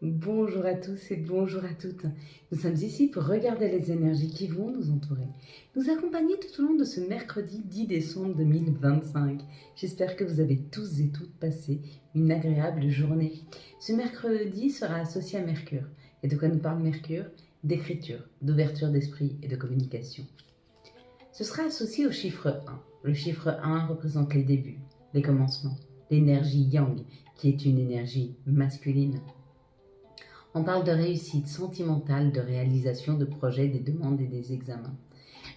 Bonjour à tous et bonjour à toutes. Nous sommes ici pour regarder les énergies qui vont nous entourer, nous accompagner tout au long de ce mercredi 10 décembre 2025. J'espère que vous avez tous et toutes passé une agréable journée. Ce mercredi sera associé à Mercure. Et de quoi nous parle Mercure? D'écriture, d'ouverture d'esprit et de communication. Ce sera associé au chiffre 1. Le chiffre 1 représente les débuts, les commencements, l'énergie yang, qui est une énergie masculine. On parle de réussite sentimentale, de réalisation de projets, des demandes et des examens.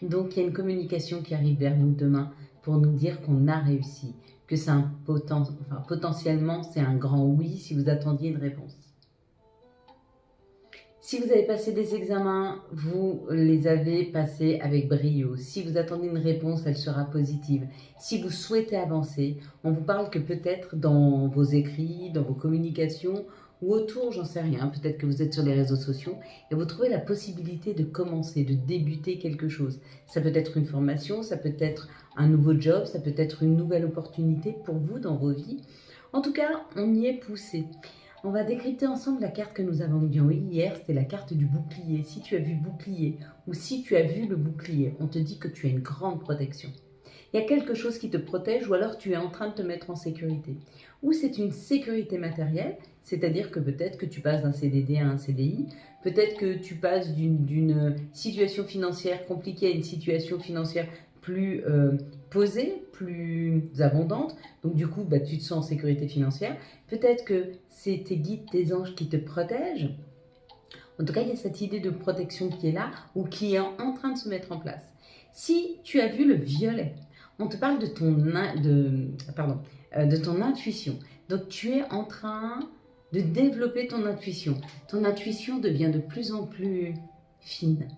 Donc il y a une communication qui arrive vers nous demain pour nous dire qu'on a réussi, que c'est potentiellement c'est un grand oui si vous attendiez une réponse. Si vous avez passé des examens, vous les avez passés avec brio. Si vous attendez une réponse, elle sera positive. Si vous souhaitez avancer, on vous parle que peut-être dans vos écrits, dans vos communications, ou autour, j'en sais rien, peut-être que vous êtes sur les réseaux sociaux, et vous trouvez la possibilité de commencer, de débuter quelque chose. Ça peut être une formation, ça peut être un nouveau job, ça peut être une nouvelle opportunité pour vous dans vos vies. En tout cas, on y est poussé. On va décrypter ensemble la carte que nous avons vue hier, c'était la carte du bouclier. Si tu as vu bouclier ou si tu as vu le bouclier, on te dit que tu as une grande protection. Il y a quelque chose qui te protège ou alors tu es en train de te mettre en sécurité. Ou c'est une sécurité matérielle, c'est-à-dire que peut-être que tu passes d'un CDD à un CDI, peut-être que tu passes d'une situation financière compliquée à une situation financière plus posée, plus abondante. Donc du coup, tu te sens en sécurité financière. Peut-être que c'est tes guides, tes anges qui te protègent. En tout cas, il y a cette idée de protection qui est là ou qui est en train de se mettre en place. Si tu as vu le violet, on te parle de ton intuition. Donc tu es en train de développer ton intuition. Ton intuition devient de plus en plus fine.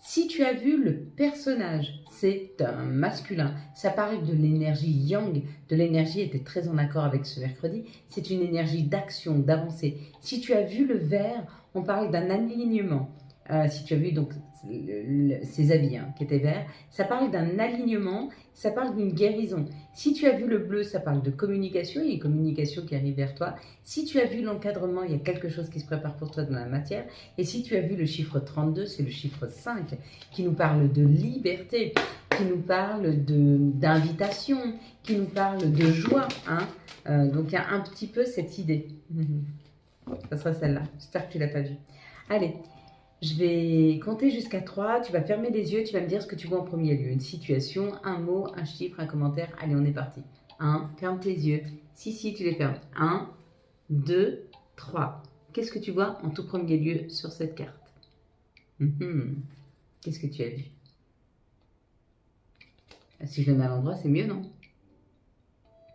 Si tu as vu le personnage, c'est un masculin. Ça parle de l'énergie yang, de l'énergie, était très en accord avec ce mercredi. C'est une énergie d'action, d'avancer. Si tu as vu le vert, on parle d'un alignement. Si tu as vu donc ces habits qui étaient verts, ça parle d'un alignement, ça parle d'une guérison. Si tu as vu le bleu, ça parle de communication, il y a une communication qui arrive vers toi. Si tu as vu l'encadrement, il y a quelque chose qui se prépare pour toi dans la matière. Et si tu as vu le chiffre 32, c'est le chiffre 5 qui nous parle de liberté, qui nous parle d'invitation, qui nous parle de joie. Donc il y a un petit peu cette idée. Ça sera celle-là. J'espère que tu ne l'as pas vue. Allez, je vais compter jusqu'à 3. Tu vas fermer les yeux, tu vas me dire ce que tu vois en premier lieu. Une situation, un mot, un chiffre, un commentaire. Allez, on est parti. 1, ferme tes yeux. Si, tu les fermes. 1, 2, 3. Qu'est-ce que tu vois en tout premier lieu sur cette carte? Qu'est-ce que tu as vu? Si je le mets à l'endroit, c'est mieux, non?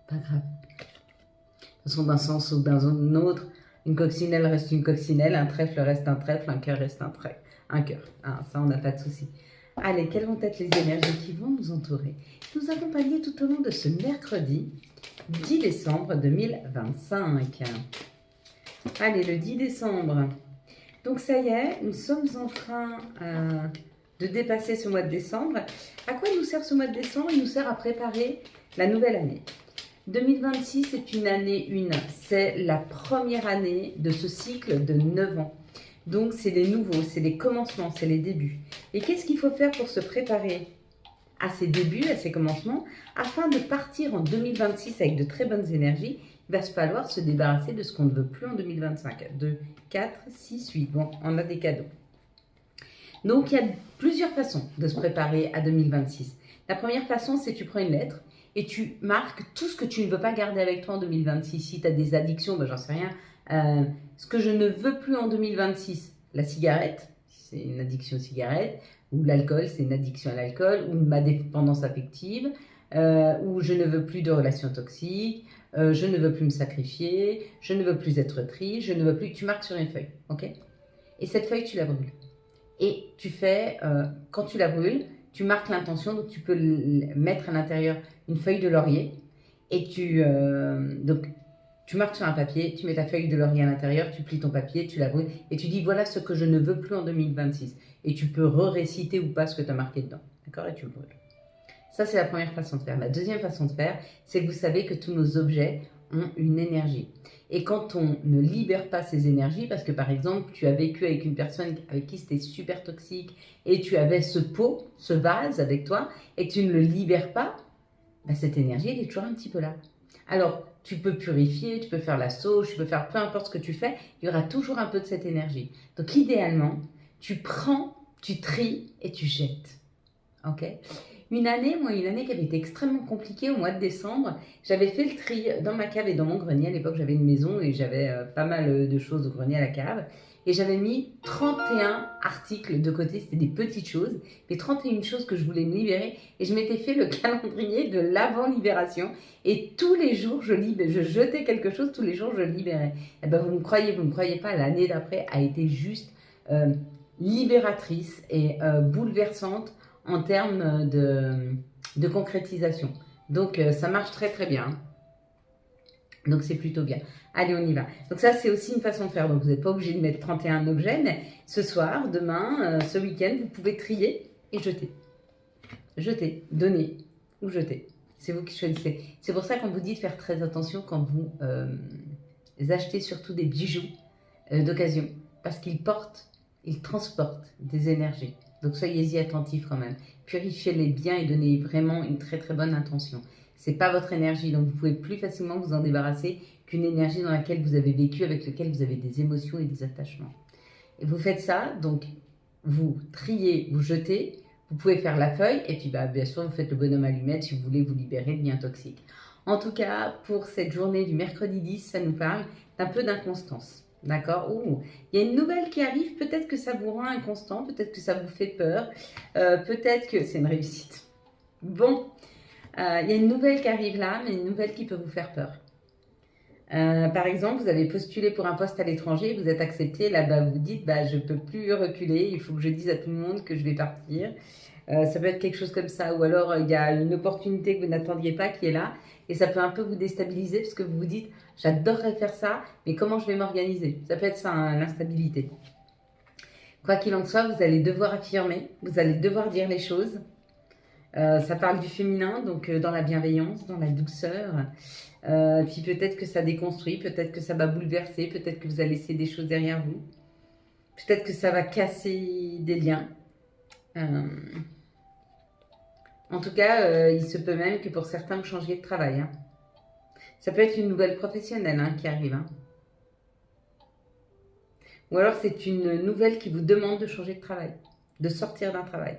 Pas grave. De toute façon, d'un sens ou d'un autre, une coccinelle reste une coccinelle, un trèfle reste un trèfle, un cœur reste un cœur. Ça, on n'a pas de souci. Allez, quelles vont être les énergies qui vont nous entourer, nous accompagner tout au long de ce mercredi 10 décembre 2025. Allez, le 10 décembre. Donc ça y est, nous sommes en train de dépasser ce mois de décembre. À quoi il nous sert ce mois de décembre? Il nous sert à préparer la nouvelle année. 2026 est une année 1. C'est la première année de ce cycle de 9 ans. Donc c'est les nouveaux, c'est les commencements, c'est les débuts. Et qu'est-ce qu'il faut faire pour se préparer à ces débuts, à ces commencements, afin de partir en 2026 avec de très bonnes énergies? Il va se falloir se débarrasser de ce qu'on ne veut plus en 2025. 2, 4, 6, 8. Bon, on a des cadeaux. Donc, il y a plusieurs façons de se préparer à 2026. La première façon, c'est tu prends une lettre et tu marques tout ce que tu ne veux pas garder avec toi en 2026. Si tu as des addictions, j'en sais rien. Ce que je ne veux plus en 2026, la cigarette, c'est une addiction aux cigarettes, ou l'alcool, c'est une addiction à l'alcool, ou ma dépendance affective, ou je ne veux plus de relations toxiques, je ne veux plus me sacrifier, je ne veux plus être triste, je ne veux plus... Tu marques sur une feuille, ok? Et cette feuille, tu la brûles. Et tu fais, quand tu la brûles, tu marques l'intention, donc tu peux mettre à l'intérieur une feuille de laurier. Et donc, tu marques sur un papier, tu mets ta feuille de laurier à l'intérieur, tu plies ton papier, tu la brûles, et tu dis voilà ce que je ne veux plus en 2026. Et tu peux réciter ou pas ce que tu as marqué dedans. D'accord? Et tu le brûles. Ça, c'est la première façon de faire. La deuxième façon de faire, c'est que vous savez que tous nos objets ont une énergie. Et quand on ne libère pas ces énergies, parce que par exemple, tu as vécu avec une personne avec qui c'était super toxique et tu avais ce pot, ce vase avec toi, et que tu ne le libères pas, ben cette énergie, elle est toujours un petit peu là. Alors, tu peux purifier, tu peux faire la sauge, tu peux faire peu importe ce que tu fais, il y aura toujours un peu de cette énergie. Donc, idéalement, tu prends, tu tries et tu jettes. Ok ? Une année qui avait été extrêmement compliquée au mois de décembre, j'avais fait le tri dans ma cave et dans mon grenier. À l'époque, j'avais une maison et j'avais pas mal de choses au grenier à la cave. Et j'avais mis 31 articles de côté, c'était des petites choses, mais 31 choses que je voulais me libérer. Et je m'étais fait le calendrier de l'avant-libération. Et tous les jours, je jetais quelque chose, tous les jours, je libérais. Et ben, vous me croyez pas, l'année d'après a été juste libératrice et bouleversante en termes de concrétisation. Donc, ça marche très très bien. Donc, c'est plutôt bien. Allez, on y va. Donc, ça, c'est aussi une façon de faire. Donc, vous n'êtes pas obligé de mettre 31 objets, mais ce soir, demain, ce week-end, vous pouvez trier et jeter. Jeter, donner ou jeter. C'est vous qui choisissez. C'est pour ça qu'on vous dit de faire très attention quand vous achetez surtout des bijoux d'occasion. Parce qu'ils portent, ils transportent des énergies. Donc soyez-y attentifs quand même. Purifiez-les bien et donnez vraiment une très très bonne intention. Ce n'est pas votre énergie, donc vous pouvez plus facilement vous en débarrasser qu'une énergie dans laquelle vous avez vécu, avec laquelle vous avez des émotions et des attachements. Et vous faites ça, donc vous triez, vous jetez, vous pouvez faire la feuille, et puis bien sûr vous faites le bonhomme allumette si vous voulez vous libérer de liens toxiques. En tout cas, pour cette journée du mercredi 10, ça nous parle d'un peu d'inconstance. D'accord ? Il y a une nouvelle qui arrive, peut-être que ça vous rend inconstant, peut-être que ça vous fait peur, peut-être que c'est une réussite. Bon, il y a une nouvelle qui arrive là, mais une nouvelle qui peut vous faire peur. Par exemple, vous avez postulé pour un poste à l'étranger, vous êtes accepté, là-bas vous dites, je ne peux plus reculer, il faut que je dise à tout le monde que je vais partir. Ça peut être quelque chose comme ça, ou alors il y a une opportunité que vous n'attendiez pas qui est là, et ça peut un peu vous déstabiliser parce que vous vous dites, j'adorerais faire ça, mais comment je vais m'organiser? Ça peut être ça, hein, l'instabilité. Quoi qu'il en soit, vous allez devoir affirmer, vous allez devoir dire les choses. Ça parle du féminin, donc dans la bienveillance, dans la douceur. Puis peut-être que ça déconstruit, peut-être que ça va bouleverser, peut-être que vous allez laisser des choses derrière vous. Peut-être que ça va casser des liens. En tout cas, il se peut même que pour certains, vous changiez de travail. Hein. Ça peut être une nouvelle professionnelle qui arrive. Hein. Ou alors c'est une nouvelle qui vous demande de changer de travail, de sortir d'un travail.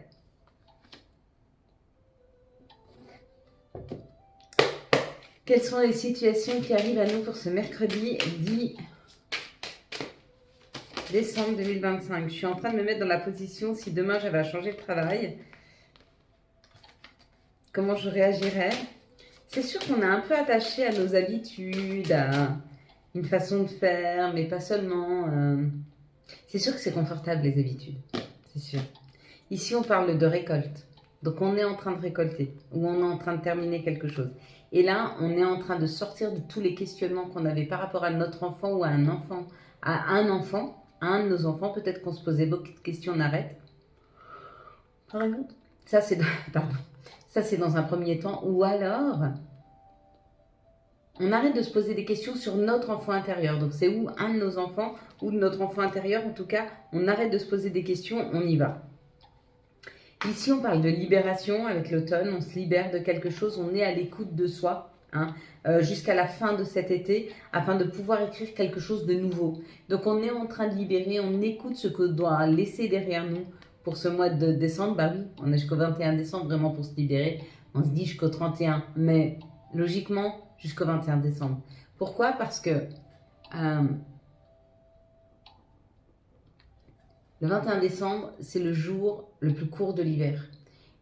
Quelles sont les situations qui arrivent à nous pour ce mercredi 10 décembre 2025 ? Je suis en train de me mettre dans la position si demain j'avais à changer de travail. Comment je réagirais ? C'est sûr qu'on est un peu attaché à nos habitudes, à une façon de faire, mais pas seulement. C'est sûr que c'est confortable les habitudes, c'est sûr. Ici on parle de récolte. Donc on est en train de récolter ou on est en train de terminer quelque chose. Et là, on est en train de sortir de tous les questionnements qu'on avait par rapport à notre enfant ou à un enfant, à un de nos enfants. Peut-être qu'on se posait beaucoup de questions, on arrête. Par exemple, ça c'est dans un premier temps. Ou alors, on arrête de se poser des questions sur notre enfant intérieur. Donc c'est ou un de nos enfants ou de notre enfant intérieur. En tout cas, on arrête de se poser des questions, on y va. Ici, on parle de libération avec l'automne, on se libère de quelque chose, on est à l'écoute de soi jusqu'à la fin de cet été afin de pouvoir écrire quelque chose de nouveau. Donc, on est en train de libérer, on écoute ce qu'on doit laisser derrière nous pour ce mois de décembre. Bah oui, on est jusqu'au 21 décembre vraiment pour se libérer. On se dit jusqu'au 31, mais logiquement jusqu'au 21 décembre. Pourquoi ? Parce que le 21 décembre, c'est le jour le plus court de l'hiver,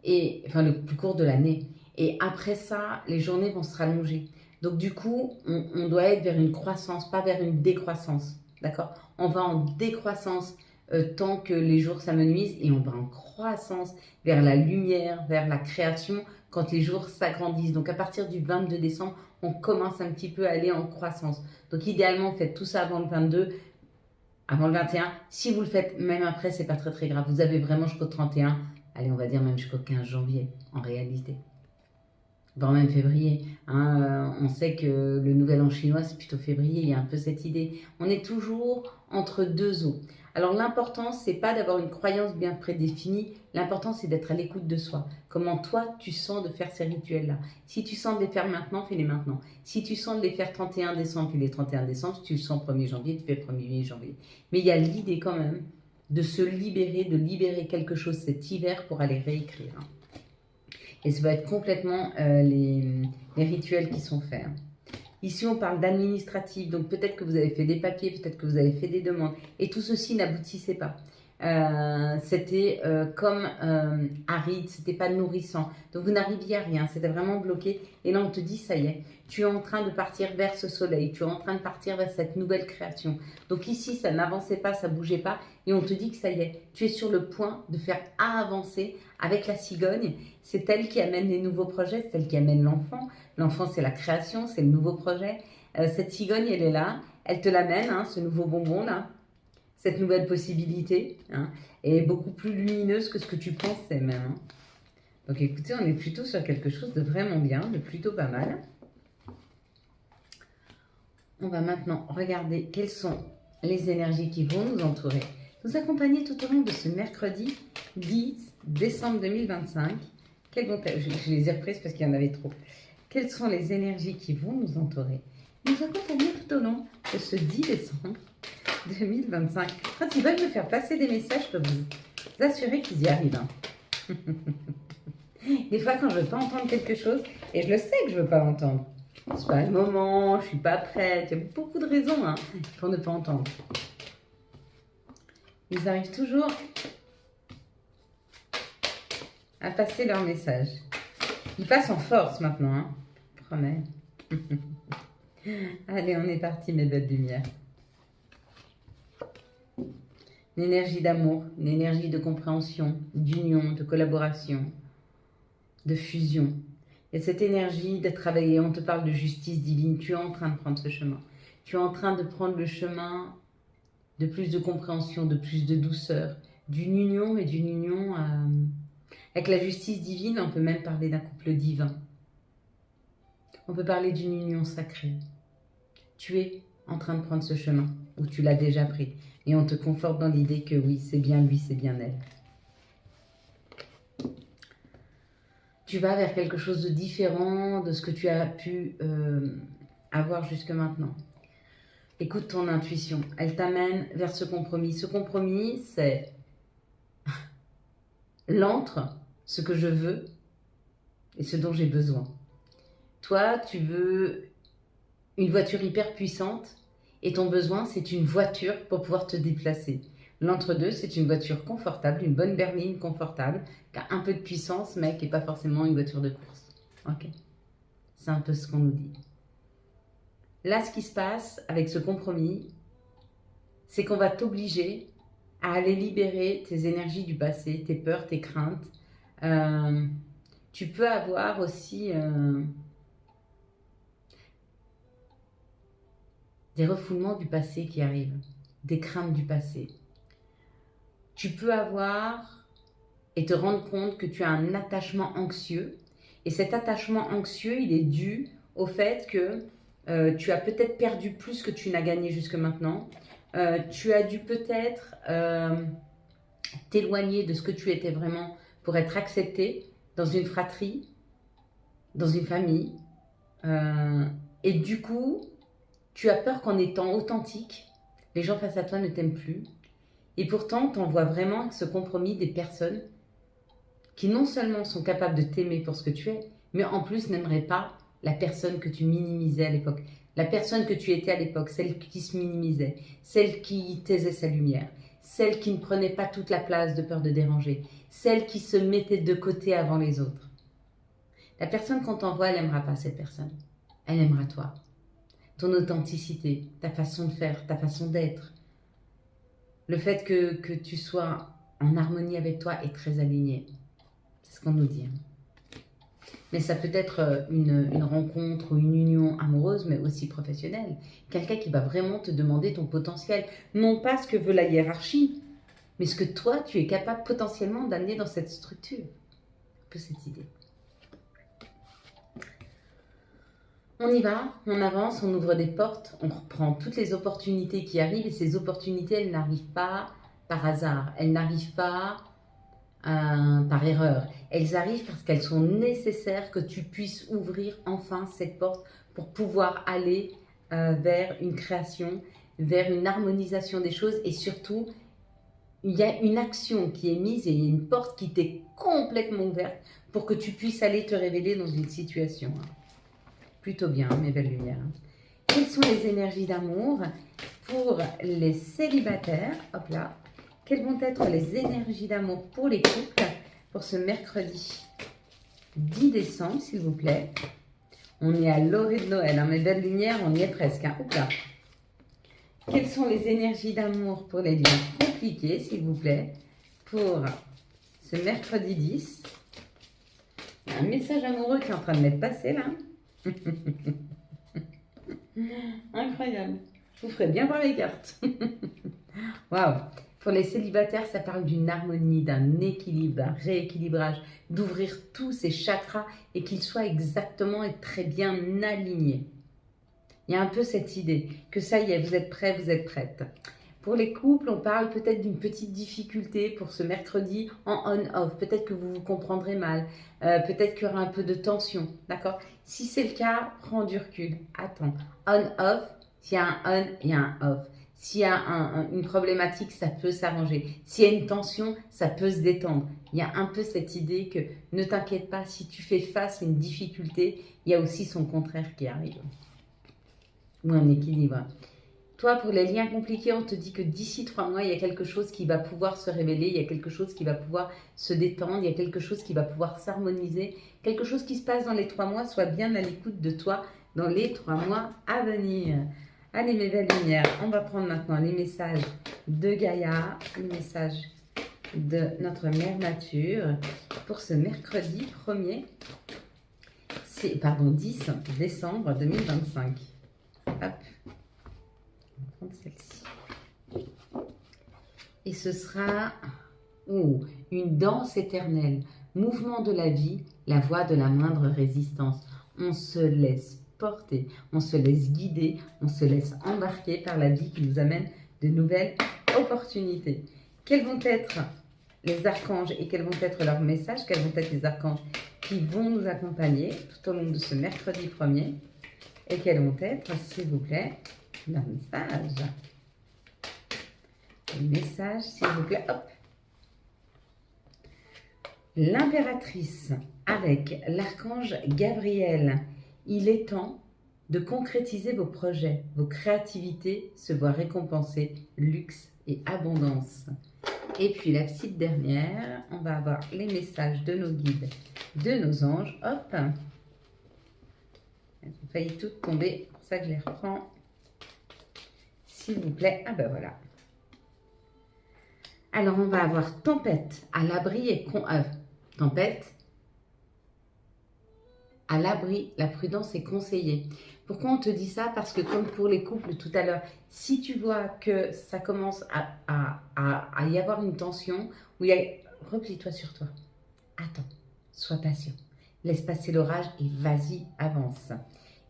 le plus court de l'année. Et après ça, les journées vont se rallonger. Donc du coup, on doit être vers une croissance, pas vers une décroissance. D'accord ? On va en décroissance tant que les jours s'amenuisent et on va en croissance vers la lumière, vers la création quand les jours s'agrandissent. Donc à partir du 22 décembre, on commence un petit peu à aller en croissance. Donc idéalement, faites tout ça avant le 22. Avant le 21, si vous le faites même après, c'est pas très très grave. Vous avez vraiment jusqu'au 31, allez on va dire même jusqu'au 15 janvier en réalité. voire même février. Hein, on sait que le nouvel an chinois, c'est plutôt février, il y a un peu cette idée. On est toujours entre deux eaux. Alors l'important, c'est pas d'avoir une croyance bien prédéfinie, l'important c'est d'être à l'écoute de soi. Comment toi, tu sens de faire ces rituels-là. Si tu sens de les faire maintenant, fais-les maintenant. Si tu sens de les faire 31 décembre, fais les 31 décembre. Si tu le sens 1er janvier, tu fais 1er janvier. Mais il y a l'idée quand même de se libérer, de libérer quelque chose cet hiver pour aller réécrire. Et ça va être complètement les rituels qui sont faits. Ici, on parle d'administratif, donc peut-être que vous avez fait des papiers, peut-être que vous avez fait des demandes, et tout ceci n'aboutissait pas. C'était comme aride, c'était pas nourrissant. Donc vous n'arriviez à rien, c'était vraiment bloqué. Et là, on te dit, ça y est, tu es en train de partir vers ce soleil, tu es en train de partir vers cette nouvelle création. Donc ici, ça n'avançait pas, ça bougeait pas, et on te dit que ça y est, tu es sur le point de faire avancer avec la cigogne. C'est elle qui amène les nouveaux projets, c'est elle qui amène l'enfant. L'enfant, c'est la création, c'est le nouveau projet. Cette cigogne, elle est là, elle te l'amène, hein, ce nouveau bonbon-là, cette nouvelle possibilité, hein, est beaucoup plus lumineuse que ce que tu pensais même. Hein. Donc écoutez, on est plutôt sur quelque chose de vraiment bien, de plutôt pas mal. On va maintenant regarder quelles sont les énergies qui vont nous entourer, nous accompagner tout au long de ce mercredi 10 décembre 2025. Je les ai reprises parce qu'il y en avait trop. Quelles sont les énergies qui vont nous entourer, nous accompagner tout au long de ce 10 décembre 2025. Quand ils veulent me faire passer des messages, je peux vous assurer qu'ils y arrivent. Hein. Des fois, quand je ne veux pas entendre quelque chose, et je le sais que je ne veux pas l'entendre, c'est pas le moment, je ne suis pas prête, il y a beaucoup de raisons hein, pour ne pas entendre. Ils arrivent toujours à passer leur message. Ils passent en force maintenant, hein. Je promets. Allez, on est parti, mes belles lumières. Une énergie d'amour, une énergie de compréhension, d'union, de collaboration, de fusion. Et cette énergie de travailler, on te parle de justice divine, tu es en train de prendre ce chemin. Tu es en train de prendre le chemin de plus de compréhension, de plus de douceur, d'une union et d'une union avec la justice divine. On peut même parler d'un couple divin. On peut parler d'une union sacrée. Tu es en train de prendre ce chemin, ou tu l'as déjà pris. Et on te conforte dans l'idée que oui, c'est bien lui, c'est bien elle. Tu vas vers quelque chose de différent de ce que tu as pu avoir jusque maintenant. Écoute ton intuition, elle t'amène vers ce compromis. Ce compromis, c'est l'entre, ce que je veux et ce dont j'ai besoin. Toi, tu veux une voiture hyper puissante et ton besoin, c'est une voiture pour pouvoir te déplacer. L'entre-deux, c'est une voiture confortable, une bonne berline confortable, qui a un peu de puissance, mais qui n'est pas forcément une voiture de course. Ok? C'est un peu ce qu'on nous dit. Là, ce qui se passe avec ce compromis, c'est qu'on va t'obliger à aller libérer tes énergies du passé, tes peurs, tes craintes. Tu peux avoir aussi des refoulements du passé qui arrivent, des craintes du passé. Tu peux avoir et te rendre compte que tu as un attachement anxieux. Et cet attachement anxieux, il est dû au fait que tu as peut-être perdu plus que tu n'as gagné jusque maintenant. Tu as dû peut-être t'éloigner de ce que tu étais vraiment pour être accepté dans une fratrie, dans une famille. Et du coup, tu as peur qu'en étant authentique, les gens face à toi ne t'aiment plus. Et pourtant, tu en vois vraiment avec ce compromis des personnes qui non seulement sont capables de t'aimer pour ce que tu es, mais en plus n'aimeraient pas la personne que tu minimisais à l'époque. La personne que tu étais à l'époque, celle qui se minimisait, celle qui taisait sa lumière, celle qui ne prenait pas toute la place de peur de déranger, celle qui se mettait de côté avant les autres. La personne qu'on t'envoie, elle n'aimera pas cette personne. Elle aimera toi. Ton authenticité, ta façon de faire, ta façon d'être. Le fait que tu sois en harmonie avec toi et très aligné. C'est ce qu'on nous dit. Mais ça peut être une rencontre ou une union amoureuse, mais aussi professionnelle. Quelqu'un qui va vraiment te demander ton potentiel. Non pas ce que veut la hiérarchie, mais ce que toi, tu es capable potentiellement d'amener dans cette structure. Un peu cette idée. On y va, on avance, on ouvre des portes, on reprend toutes les opportunités qui arrivent et ces opportunités, elles n'arrivent pas par hasard, elles n'arrivent pas par erreur. Elles arrivent parce qu'elles sont nécessaires que tu puisses ouvrir enfin cette porte pour pouvoir aller vers une création, vers une harmonisation des choses et surtout, il y a une action qui est mise et il y a une porte qui t'est complètement ouverte pour que tu puisses aller te révéler dans une situation. Plutôt bien, mes belles lumières. Quelles sont les énergies d'amour pour les célibataires? Hop là. Quelles vont être les énergies d'amour pour les couples pour ce mercredi 10 décembre, s'il vous plaît? On est à l'orée de Noël, hein, mes belles lumières, on y est presque. Hein. Hop là. Quelles sont les énergies d'amour pour les liens compliqués, s'il vous plaît, pour ce mercredi 10? Il y a un message amoureux qui est en train de m'être passé là. Incroyable. Je vous ferai bien voir les cartes. Waouh. Pour les célibataires, ça parle d'une harmonie, d'un équilibre, d'un rééquilibrage, d'ouvrir tous ces chakras et qu'ils soient exactement et très bien alignés. Il y a un peu cette idée que ça y est, vous êtes prêts, vous êtes prêtes. Pour les couples, on parle peut-être d'une petite difficulté pour ce mercredi en on-off. Peut-être que vous vous comprendrez mal. Peut-être qu'il y aura un peu de tension. D'accord? Si c'est le cas, prends du recul. Attends. On-off, s'il y a un on, il y a un off. S'il y a une problématique, ça peut s'arranger. S'il y a une tension, ça peut se détendre. Il y a un peu cette idée que ne t'inquiète pas, si tu fais face à une difficulté, il y a aussi son contraire qui arrive. Ou un équilibre. Toi, pour les liens compliqués, on te dit que d'ici 3 mois, il y a quelque chose qui va pouvoir se révéler, il y a quelque chose qui va pouvoir se détendre, il y a quelque chose qui va pouvoir s'harmoniser, quelque chose qui se passe dans les 3 mois, sois bien à l'écoute de toi dans les 3 mois à venir. Allez, mes belles lumières, on va prendre maintenant les messages de Gaïa, les messages de notre mère nature pour ce mercredi 10 décembre 2025. Hop. Celle-ci. Et ce sera une danse éternelle, mouvement de la vie, la voie de la moindre résistance. On se laisse porter, on se laisse guider, on se laisse embarquer par la vie qui nous amène de nouvelles opportunités. Quels vont être les archanges et quels vont être leurs messages? Quels vont être les archanges qui vont nous accompagner tout au long de ce mercredi 1er? Et quels vont être, s'il vous plaît, leurs messages? Les messages, s'il vous plaît. Hop. L'impératrice avec l'archange Gabriel. Il est temps de concrétiser vos projets. Vos créativités se voient récompensées, luxe et abondance. Et puis la petite dernière, on va avoir les messages de nos guides, de nos anges. Hop. Elles ont failli toutes tomber, c'est pour ça que je les reprends. S'il vous plaît. Ah ben voilà. Alors, on va avoir tempête, à l'abri et tempête, à l'abri, la prudence est conseillée. Pourquoi on te dit ça? Parce que comme pour les couples tout à l'heure, si tu vois que ça commence à y avoir une tension, replie-toi sur toi. Attends, sois patient. Laisse passer l'orage et vas-y, avance.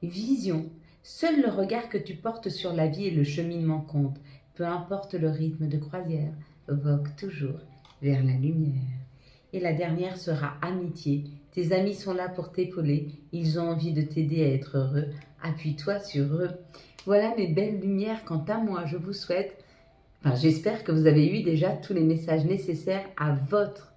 Vision. Seul le regard que tu portes sur la vie et le cheminement compte. Peu importe le rythme de croisière, vogue toujours vers la lumière. Et la dernière sera amitié. Tes amis sont là pour t'épauler. Ils ont envie de t'aider à être heureux. Appuie-toi sur eux. Voilà mes belles lumières. Quant à moi, je vous souhaite, j'espère que vous avez eu déjà tous les messages nécessaires à votre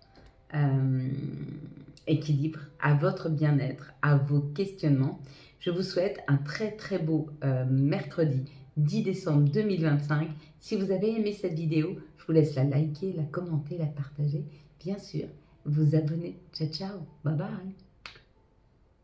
équilibre, à votre bien-être, à vos questionnements. Je vous souhaite un très très beau mercredi 10 décembre 2025. Si vous avez aimé cette vidéo, je vous laisse la liker, la commenter, la partager. Bien sûr, vous abonner. Ciao, ciao. Bye bye.